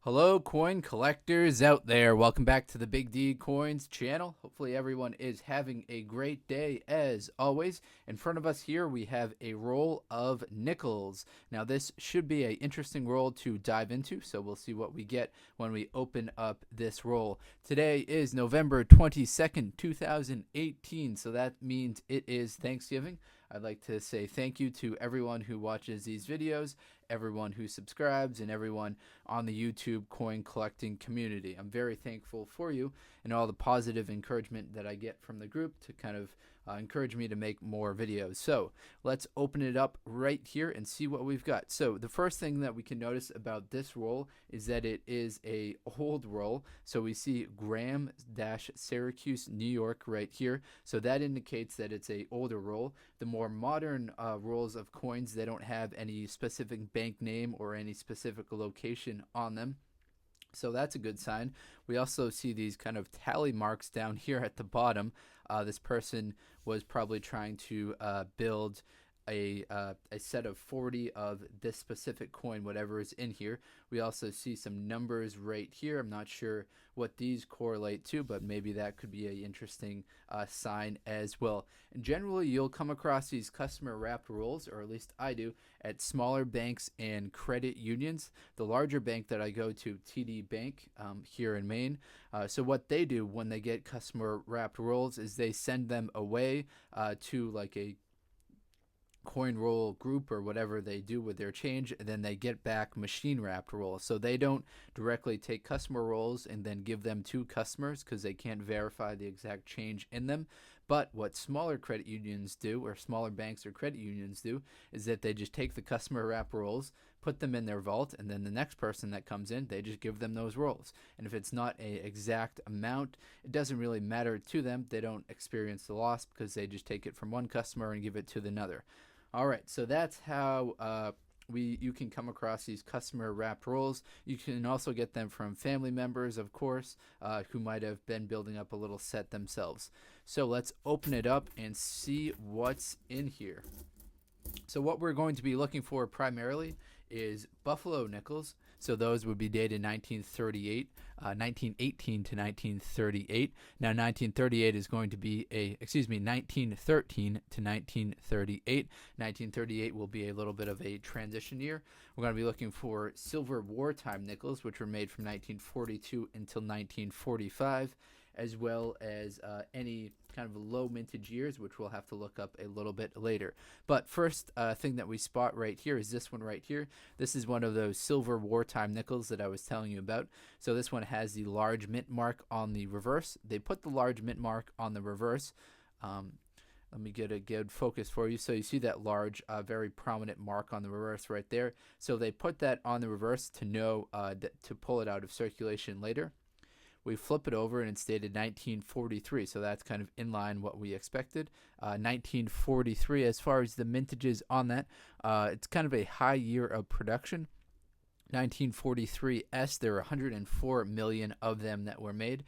Hello, coin collectors out there. Welcome back to the Big D Coins channel. Hopefully everyone is having a great day as always. In front of us here, we have a roll of nickels. Now, this should be an interesting roll to dive into, so we'll see what we get when we open up this roll. Today is November 22nd, 2018, so that means it is Thanksgiving. I'd like to say thank you to everyone who watches these videos, everyone who subscribes, and everyone on the YouTube coin collecting community. I'm very thankful for you and all the positive encouragement that I get from the group to kind of encourage me to make more videos. So let's open it up right here and see what we've got. So the first thing that we can notice about this roll is that it is a old roll. So we see Graham-Syracuse, New York right here. So that indicates that it's a older roll. The more modern rolls of coins, they don't have any specific bank name or any specific location on them. So that's a good sign. We also see these kind of tally marks down here at the bottom. This person was probably trying to build a set of 40 of this specific coin, whatever is in here. We also see some numbers right here. I'm not sure what these correlate to, but maybe that could be an interesting sign as well. And generally, you'll come across these customer wrapped rolls, or at least I do, at smaller banks and credit unions. The larger bank that I go to, TD Bank, here in Maine. So what they do when they get customer wrapped rolls is they send them away to like a coin roll group or whatever they do with their change, and then they get back machine wrapped rolls. So they don't directly take customer rolls and then give them to customers because they can't verify the exact change in them. But what smaller credit unions do, or smaller banks or credit unions do, is that they just take the customer wrap rolls, put them in their vault, and then the next person that comes in, they just give them those rolls. And if it's not an exact amount, it doesn't really matter to them. They don't experience the loss because they just take it from one customer and give it to another. All right, so that's how you can come across these customer wrapped rolls. You can also get them from family members, of course, who might have been building up a little set themselves. So let's open it up and see what's in here. So what we're going to be looking for primarily is Buffalo nickels. So those would be dated 1938, 1918 to 1938. Now 1938 is going to be 1913 to 1938. 1938 will be a little bit of a transition year. We're going to be looking for silver wartime nickels, which were made from 1942 until 1945, as well as any kind of low mintage years, which we'll have to look up a little bit later. But first thing that we spot right here is this one right here. This is one of those silver wartime nickels that I was telling you about. So this one has the large mint mark on the reverse. They put the large mint mark on the reverse. Let me get a good focus for you. So you see that large, very prominent mark on the reverse right there. So they put that on the reverse to know to pull it out of circulation later. We flip it over and it's dated 1943, so that's kind of in line what we expected. 1943, as far as the mintages on that, it's kind of a high year of production. 1943S, there are 104 million of them that were made.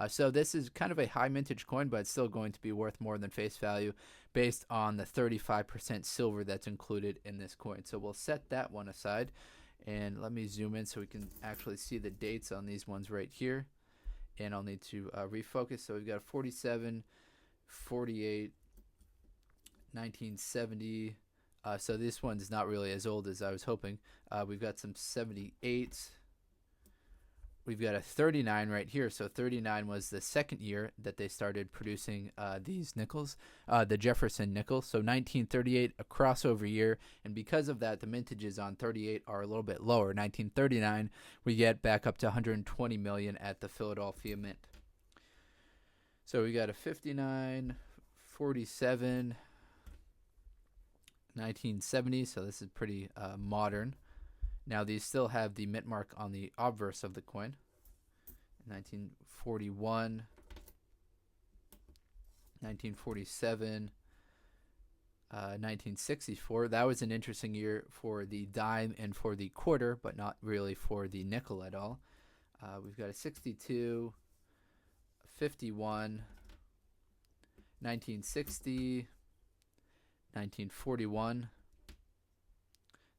So this is kind of a high mintage coin, but it's still going to be worth more than face value based on the 35% silver that's included in this coin. So we'll set that one aside, and let me zoom in so we can actually see the dates on these ones right here. And I'll need to refocus. So we've got 47, 48, 1970. So this one's not really as old as I was hoping. We've got some 78s. We've got a 39 right here. So 39 was the second year that they started producing these nickels, the Jefferson nickel. So 1938, a crossover year. And because of that, the mintages on 38 are a little bit lower. 1939, we get back up to 120 million at the Philadelphia Mint. So we got a 59, 47, 1970. So this is pretty modern. Now, these still have the mint mark on the obverse of the coin. 1941, 1947, 1964. That was an interesting year for the dime and for the quarter, but not really for the nickel at all. We've got a 62, 51, 1960, 1941.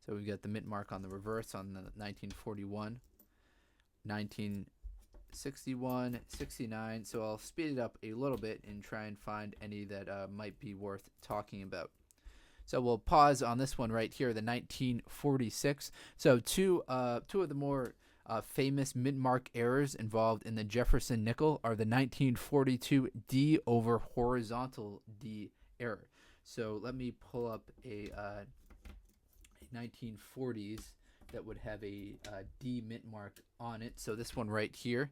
So we've got the mint mark on the reverse on the 1941. 1961, 69. So I'll speed it up a little bit and try and find any that might be worth talking about. So we'll pause on this one right here, the 1946. So two of the more famous mid-mark errors involved in the Jefferson nickel are the 1942 D over horizontal D error. So let me pull up a 1940s that would have a D mint mark on it. So this one right here.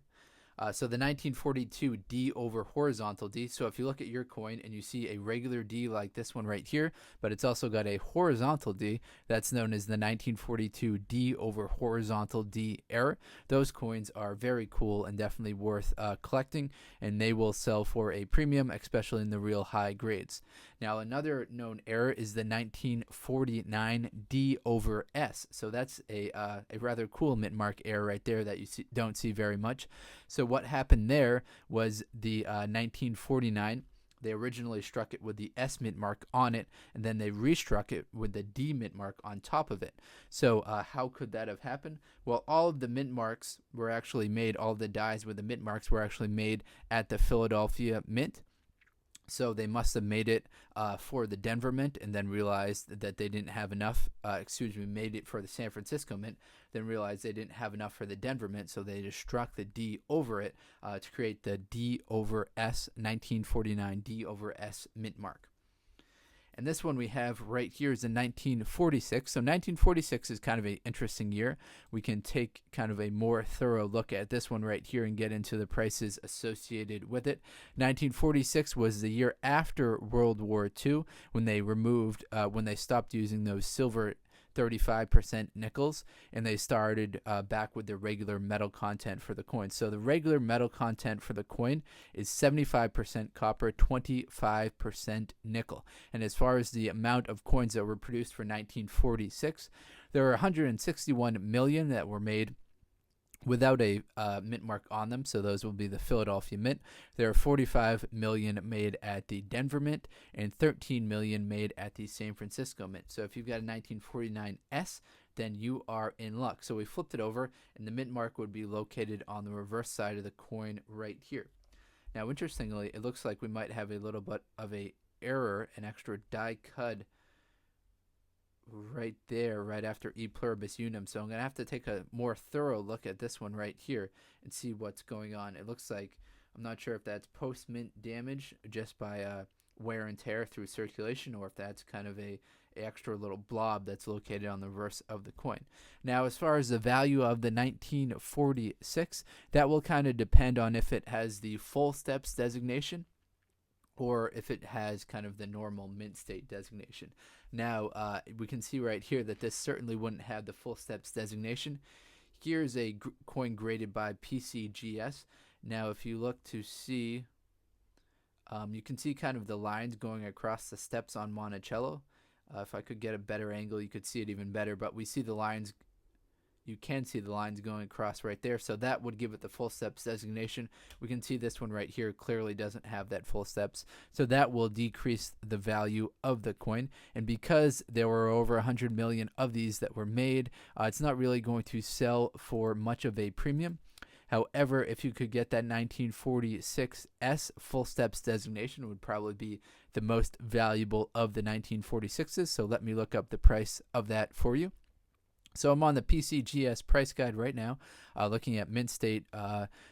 So the 1942 D over horizontal D. So if you look at your coin and you see a regular D like this one right here, but it's also got a horizontal D, that's known as the 1942 D over horizontal D error. Those coins are very cool and definitely worth collecting, and they will sell for a premium, especially in the real high grades. Now, another known error is the 1949 D over S. So that's a rather cool mint mark error right there that you don't see very much. So what happened there was the 1949, they originally struck it with the S mint mark on it, and then they restruck it with the D mint mark on top of it. So how could that have happened? Well, all of the mint marks were actually made, all of the dies with the mint marks were actually made at the Philadelphia Mint. So they must have made it for the Denver Mint and then realized that they didn't have enough. Made it for the San Francisco Mint, then realized they didn't have enough for the Denver Mint, so they just struck the D over it to create the D over S 1949 D over S mint mark. And this one we have right here is in 1946. So 1946 is kind of an interesting year. We can take kind of a more thorough look at this one right here and get into the prices associated with it. 1946 was the year after World War II when they stopped using those silver 35% nickels, and they started back with the regular metal content for the coin. So the regular metal content for the coin is 75% copper, 25% nickel. And as far as the amount of coins that were produced for 1946, there are 161 million that were made without a mint mark on them, so those will be the Philadelphia Mint. There are 45 million made at the Denver Mint and 13 million made at the San Francisco Mint. So if you've got a 1949 S, then you are in luck. So we flipped it over, and the mint mark would be located on the reverse side of the coin right here. Now, interestingly, it looks like we might have a little bit of a error, an extra die cut right there, right after E pluribus unum. So I'm going to have to take a more thorough look at this one right here and see what's going on. It looks like, I'm not sure if that's post-mint damage just by wear and tear through circulation, or if that's kind of a extra little blob that's located on the reverse of the coin. Now, as far as the value of the 1946, that will kind of depend on if it has the full steps designation or if it has kind of the normal mint state designation. Now, we can see right here that this certainly wouldn't have the full steps designation. Here's a coin graded by PCGS. Now, if you look to see, you can see kind of the lines going across the steps on Monticello. If I could get a better angle, you could see it even better, but we see the lines. You can see the lines going across right there, so that would give it the full steps designation. We can see this one right here clearly doesn't have that full steps, so that will decrease the value of the coin. And because there were over 100 million of these that were made, it's not really going to sell for much of a premium. However, if you could get that 1946 S full steps designation, it would probably be the most valuable of the 1946s. So let me look up the price of that for you. So I'm on the PCGS price guide right now, looking at mint state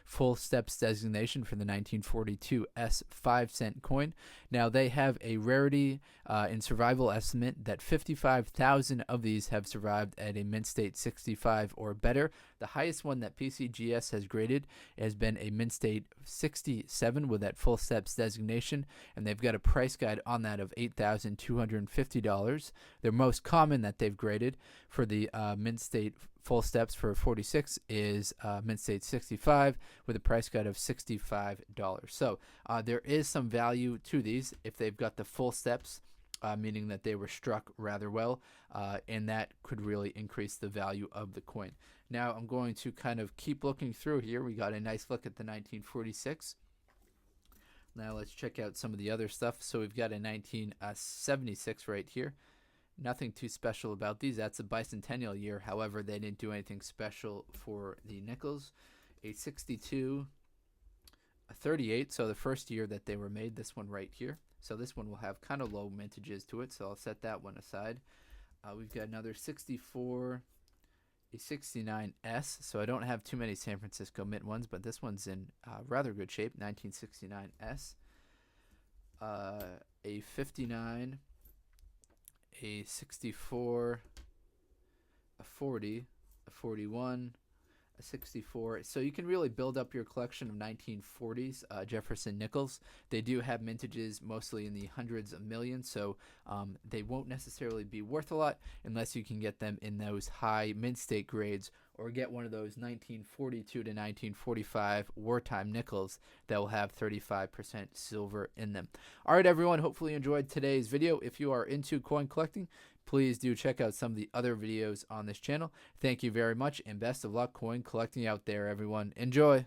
full steps designation for the 1942 S 5-cent coin. Now they have a rarity and survival estimate that 55,000 of these have survived at a mint state 65 or better. The highest one that PCGS has graded has been a mint state 67 with that full steps designation, and they've got a price guide on that of $8,250. Their most common that they've graded for the mint state full steps for 46 is mint state 65 with a price guide of $65. So there is some value to these if they've got the full steps, meaning that they were struck rather well, and that could really increase the value of the coin. Now I'm going to kind of keep looking through here. We got a nice look at the 1946. Now let's check out some of the other stuff. So we've got a 1976 right here. Nothing too special about these. That's a bicentennial year. However, they didn't do anything special for the nickels. A 62, a 38, so the first year that they were made, this one right here. So this one will have kind of low mintages to it, so I'll set that one aside. We've got another 64, a 69S, so I don't have too many San Francisco Mint ones, but this one's in rather good shape, 1969S. A 59, a 64, a 40, a 41, a 64. So you can really build up your collection of 1940s Jefferson nickels. They do have mintages mostly in the hundreds of millions, so they won't necessarily be worth a lot unless you can get them in those high mint state grades, or get one of those 1942 to 1945 wartime nickels that will have 35% silver in them. All right, everyone, hopefully you enjoyed today's video. If you are into coin collecting, please do check out some of the other videos on this channel. Thank you very much, and best of luck coin collecting out there, everyone. Enjoy!